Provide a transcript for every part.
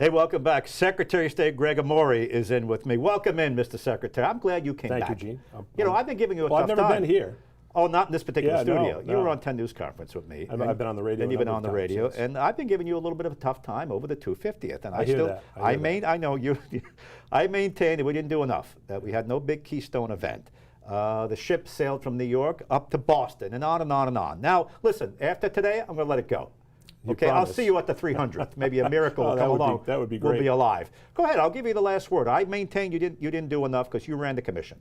Hey, welcome back. Secretary of State Gregg Amore is in with me. Welcome in, Mr. Secretary. I'm glad you came back. Thank you, Gene. You know, I've been giving you a tough time. I've never been here. Oh, not in this particular studio. No. You were on 10 News Conference with me. I've been on the radio. And you've been on the radio. And I've been giving you a little bit of a tough time over the 250th. And I hear that. I know you. I maintain that we didn't do enough, that we had no big Keystone event. The ship sailed from New York up to Boston and on and on and on. Now, listen, after today, I'm going to let it go. Okay, I'll see you at the 300th. Maybe a miracle will come along. That would be great. We'll be alive. Go ahead. I'll give you the last word. I maintain you didn't do enough because you ran the commission.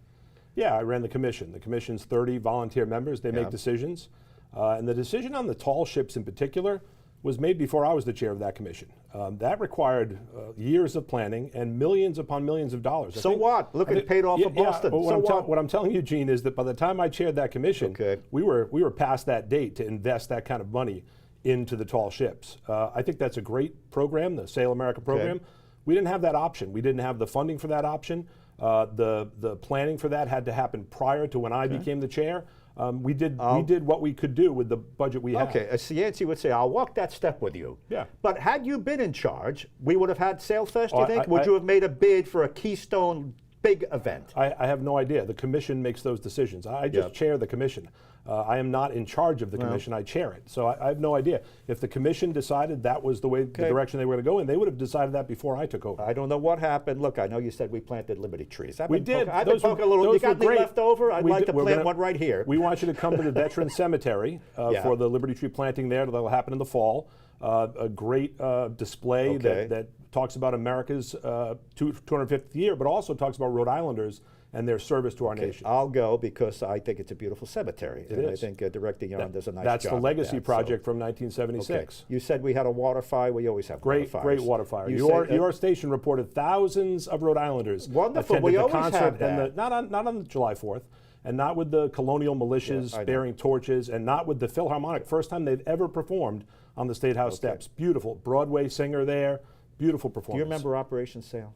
Yeah, I ran the commission. The commission's 30 volunteer members. They make decisions. And the decision on the tall ships in particular was made before I was the chair of that commission. That required years of planning and millions upon millions of dollars. So what? Look, it paid off for Boston. What I'm telling you, Gene, is that by the time I chaired that commission, we were past that date to invest that kind of money into the tall ships. I think that's a great program, the Sail America program. We didn't have that option. We didn't have the funding for that option. The planning for that had to happen prior to when I became the chair. We did what we could do with the budget we had. Okay, Yancey would say, I'll walk that step with you. Yeah. But had you been in charge, we would have had Sailfest, do you think? Would you have made a bid for a Keystone big event? I have no idea. The commission makes those decisions. I just chair the commission. I am not in charge of the commission. I chair it. So I have no idea. If the commission decided that was the direction they were going to go in, they would have decided that before I took over. I don't know what happened. Look, I know you said we planted Liberty trees. We did. I've been poking a little. You got any left over? I'd like to plant one right here. We want you to come to the Veterans Cemetery for the Liberty tree planting there. That'll happen in the fall. A great display that talks about America's 250th year, but also talks about Rhode Islanders and their service to our nation. I'll go because I think it's a beautiful cemetery. It is. I think Director Young does a nice job. That's the legacy project from 1976. You said we had a water fire. We always have water fires. Great water fire. Your station reported thousands of Rhode Islanders attended the concert, and not on July 4th, and not with the colonial militias bearing torches, and not with the Philharmonic. First time they've ever performed on the State House steps. Beautiful Broadway singer there. Beautiful performance. Do you remember Operation Sail?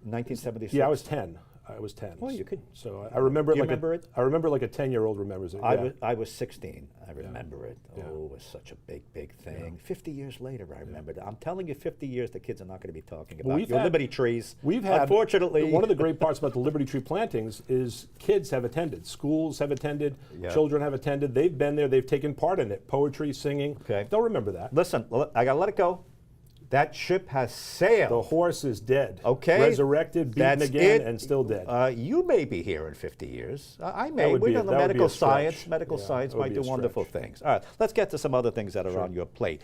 1976. Yeah, I was 10. I was 10. Well, you could. So I remember it. I remember like a 10-year-old remembers it. I was 16. I remember it. Oh, it was such a big thing. 50 years later, I remember it. I'm telling you, 50 years, the kids are not going to be talking about Liberty trees. Unfortunately. One of the great parts about the Liberty tree plantings is kids have attended. Schools have attended. Children have attended. They've been there. They've taken part in it. Poetry, singing. They'll remember that. Listen, I got to let it go. That ship has sailed. The horse is dead. Okay. Resurrected, beaten again, and still dead. You may be here in 50 years. I may. We're in the medical science. Medical science might do wonderful things. All right, let's get to some other things that are on your plate.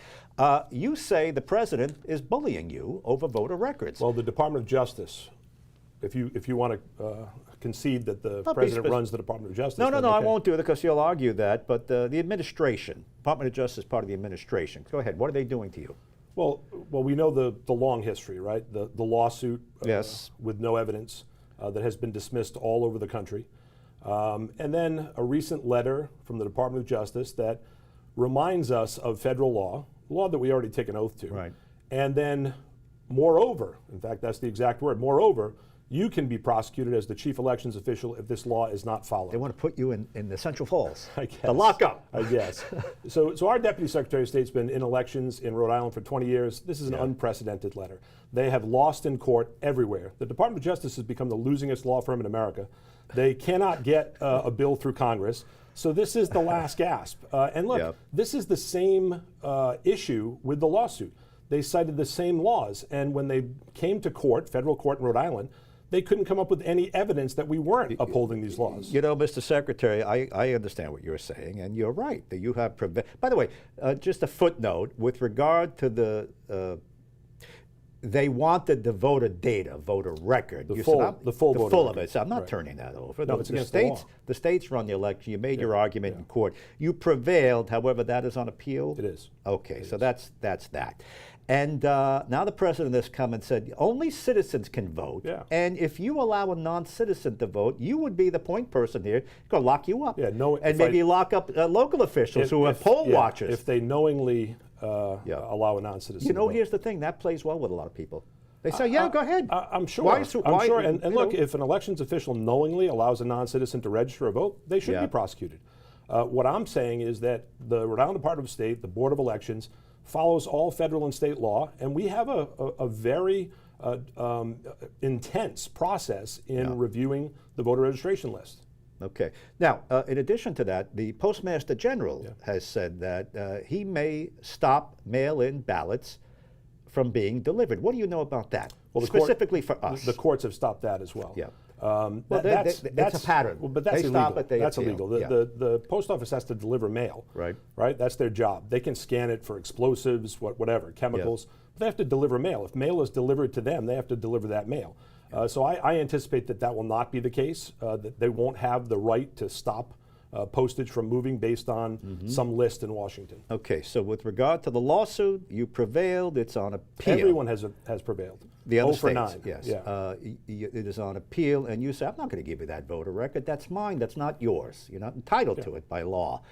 You say the president is bullying you over voter records. Well, the Department of Justice, if you want to concede that the president runs the Department of Justice. No, I won't do it because you'll argue that. But the administration, Department of Justice is part of the administration. Go ahead. What are they doing to you? Well, we know the long history, right? The lawsuit with no evidence that has been dismissed all over the country. And then a recent letter from the Department of Justice that reminds us of federal law that we already take an oath to. Right. And then, moreover, in fact, that's the exact word, moreover, you can be prosecuted as the chief elections official if this law is not followed. They want to put you in the Central Falls. I guess. The lockup. I guess. So our Deputy Secretary of State's been in elections in Rhode Island for 20 years. This is an unprecedented letter. They have lost in court everywhere. The Department of Justice has become the losingest law firm in America. They cannot get a bill through Congress. So this is the last gasp. And look, this is the same issue with the lawsuit. They cited the same laws. And when they came to court, federal court in Rhode Island, they couldn't come up with any evidence that we weren't upholding these laws. You know, Mr. Secretary, I understand what you're saying, and you're right that you have By the way, just a footnote with regard to the. They wanted the voter data, voter record. The full of it. So I'm not turning that over. No, it's against the law. The states run the election. You made your argument in court. You prevailed. However, that is on appeal. It is. Okay, so that's that. And now the president has come and said only citizens can vote. Yeah. And if you allow a non-citizen to vote, you would be the point person here. Going to lock you up. Yeah. No. And maybe lock up local officials who are poll watchers. If they knowingly allow a non-citizen. You know, here's the thing. That plays well with a lot of people. They say, go ahead. I'm sure. I'm sure. And look, if an elections official knowingly allows a non-citizen to register a vote, they should be prosecuted. What I'm saying is that the Rhode Island Department of State, the Board of Elections, follows all federal and state law, and we have a very intense process in reviewing the voter registration list. Okay. Now, in addition to that, the Postmaster General has said that he may stop mail-in ballots from being delivered. What do you know about that? Well, specifically for us. The courts have stopped that as well. Yeah. Well, that's a pattern. Well, but that's they illegal. Stop it, that's appeal. illegal. The post office has to deliver mail. Right. Right. That's their job. They can scan it for explosives, whatever, chemicals. But they have to deliver mail. If mail is delivered to them, they have to deliver that mail. So I anticipate that will not be the case. That they won't have the right to stop postage from moving based on some list in Washington. Okay. So with regard to the lawsuit, you prevailed. It's on appeal. Everyone has prevailed. The other 0 for states, 9. yes. Yeah. It is on appeal, and you say, I'm not going to give you that voter record. That's mine. That's not yours. You're not entitled to it by law.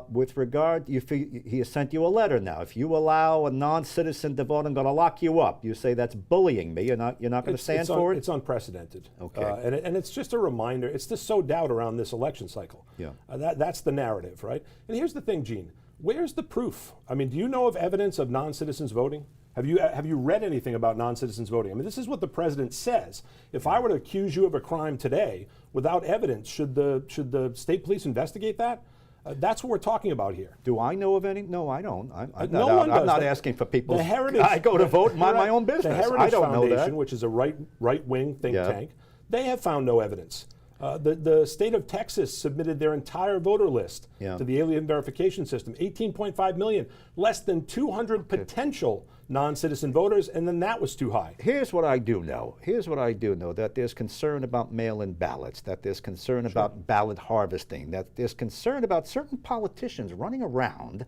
With regard, he has sent you a letter now. If you allow a non-citizen to vote, I'm going to lock you up. You say that's bullying me. You're not going to stand for it? It's unprecedented. Okay. And it's just a reminder. It's to sow doubt around this election cycle. Yeah. That's the narrative, right? And here's the thing, Gene. Where's the proof? I mean, do you know of evidence of non-citizens voting? Have you read anything about non-citizens voting? I mean, this is what the president says. If I were to accuse you of a crime today without evidence, should the state police investigate that? That's what we're talking about here. Do I know of any? No, I don't. I'm no not, I'm not asking for people. The Heritage, I go to vote, mind my own business. The Heritage I don't Foundation, know that. which is a right-wing think tank, they have found no evidence. The state of Texas submitted their entire voter list to the alien verification system, 18.5 million, less than 200 potential non-citizen voters, and then that was too high. Here's what I do know. That there's concern about mail-in ballots, that there's concern about ballot harvesting, that there's concern about certain politicians running around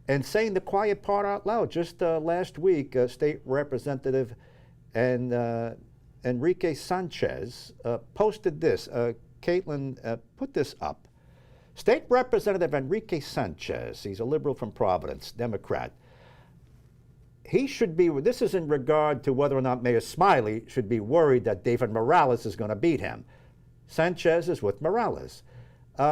and saying the quiet part out loud. Just last week, State Representative Enrique Sanchez posted this. Caitlin put this up. State Representative Enrique Sanchez, he's a liberal from Providence, Democrat. He should be, this is in regard to whether or not Mayor Smiley should be worried that David Morales is going to beat him. Sanchez is with Morales.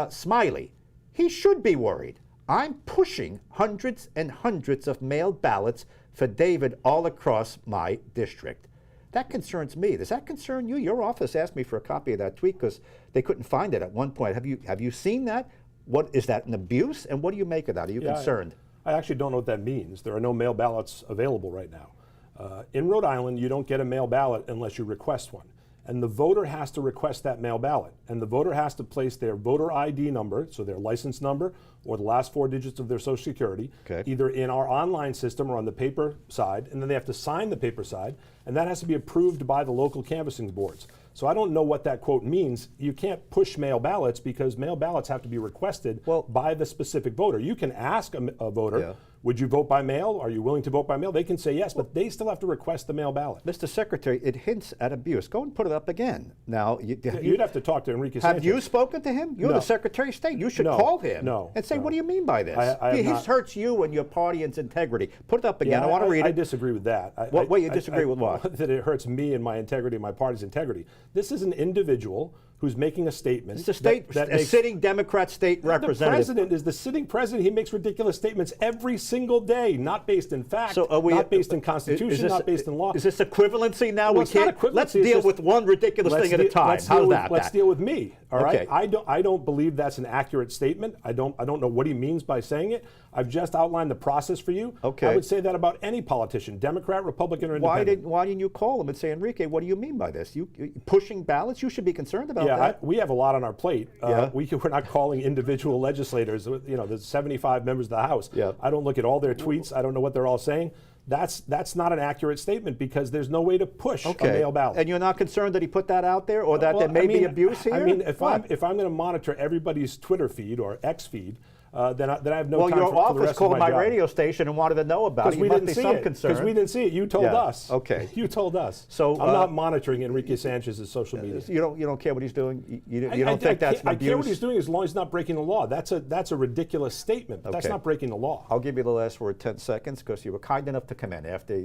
Smiley, he should be worried. I'm pushing hundreds and hundreds of mailed ballots for David all across my district. That concerns me. Does that concern you? Your office asked me for a copy of that tweet because they couldn't find it at one point. Have you seen that? What is that, an abuse? And what do you make of that? Are you concerned? I actually don't know what that means. There are no mail ballots available right now. In Rhode Island, you don't get a mail ballot unless you request one. And the voter has to request that mail ballot. And the voter has to place their voter ID number, so their license number, or the last 4 digits of their Social Security, either in our online system or on the paper side, and then they have to sign the paper side, and that has to be approved by the local canvassing boards. So I don't know what that quote means. You can't push mail ballots because mail ballots have to be requested by the specific voter. You can ask a voter, would you vote by mail? Are you willing to vote by mail? They can say yes, but they still have to request the mail ballot. Mr. Secretary, it hints at abuse. Go and put it up again. Now, you'd have to talk to Enrique Sanchez. Have you spoken to him? You're the Secretary of State. You should call him and say, what do you mean by this? He hurts you and your party and its integrity. Put it up again. I want to read it. I disagree with that. You disagree with what? That it hurts me and my integrity, my party's integrity. This is an individual who's making a statement. It's a sitting Democrat state representative. The president is the sitting president. He makes ridiculous statements every single day, not based in fact, not based in Constitution, not based in law. Is this equivalency now? Well, it's not equivalency. Let's deal with one ridiculous thing at a time. How's that? Let's deal with me. All right. I don't believe that's an accurate statement. I don't know what he means by saying it. I've just outlined the process for you. Okay. I would say that about any politician, Democrat, Republican, or Independent. Why didn't you call him and say, Enrique, what do you mean by this? You pushing ballots? You should be concerned about that. We have a lot on our plate. We're not calling individual legislators. There's 75 members of the House. I don't look at all their tweets. I don't know what they're all saying. That's not an accurate statement because there's no way to push a mail ballot. And you're not concerned that he put that out there, or that there may be abuse here? I mean, if I'm going to monitor everybody's Twitter feed or X feed, then I have no time for the rest of my job. Well, your office called my radio station and wanted to know about it. We didn't see it. Because we didn't see it. You told us. Okay. You told us. So I'm not monitoring Enrique Sanchez's social media. You don't care what he's doing? You don't think that's an abuse? I care what he's doing as long as he's not breaking the law. That's a ridiculous statement, but that's not breaking the law. I'll give you the last word, 10 seconds, because you were kind enough to come in after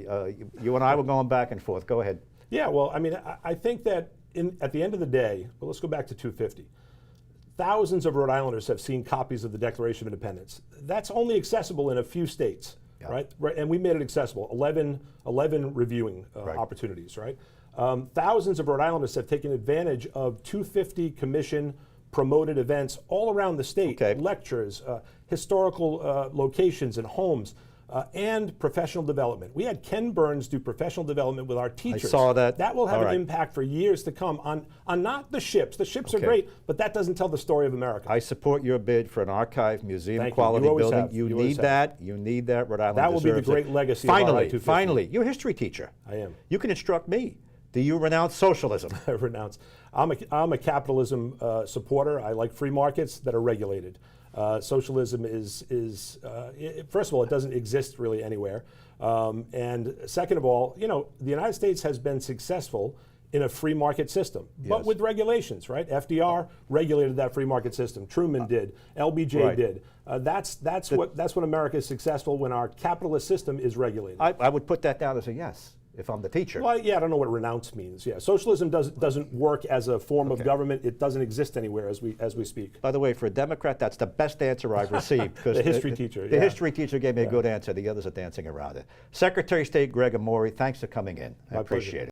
you and I were going back and forth. Go ahead. Yeah, well, I mean, I think that at the end of the day, well, let's go back to 250. Thousands of Rhode Islanders have seen copies of the Declaration of Independence. That's only accessible in a few states. Yeah. right? And we made it accessible, 11 reviewing opportunities, right? Thousands of Rhode Islanders have taken advantage of 250 commission promoted events all around the state, lectures, historical locations and homes, and professional development. We had Ken Burns do professional development with our teachers. I saw that. That will have an impact for years to come on not the ships. The ships are great, but that doesn't tell the story of America. I support your bid for an archive museum Thank quality you. You always building. have. You You always need that. You need that. Rhode Island That will be the deserves it. great legacy of RI-250. Finally, you're a history teacher. I am. You can instruct me. Do you renounce socialism? I renounce. I'm a capitalism supporter. I like free markets that are regulated. Socialism is first of all, it doesn't exist really anywhere. And second of all, you know, the United States has been successful in a free market system, but with regulations, right? FDR regulated that free market system. Truman did. LBJ did. That's when America is successful, when our capitalist system is regulated. I would put that down as a yes if I'm the teacher. Well, yeah, I don't know what renounce means. Yeah, socialism doesn't work as a form of government. It doesn't exist anywhere as we speak. By the way, for a Democrat, that's the best answer I've received. Because the history teacher. The history teacher gave me a good answer. The others are dancing around it. Secretary of State Gregg Amore, thanks for coming in. I appreciate it.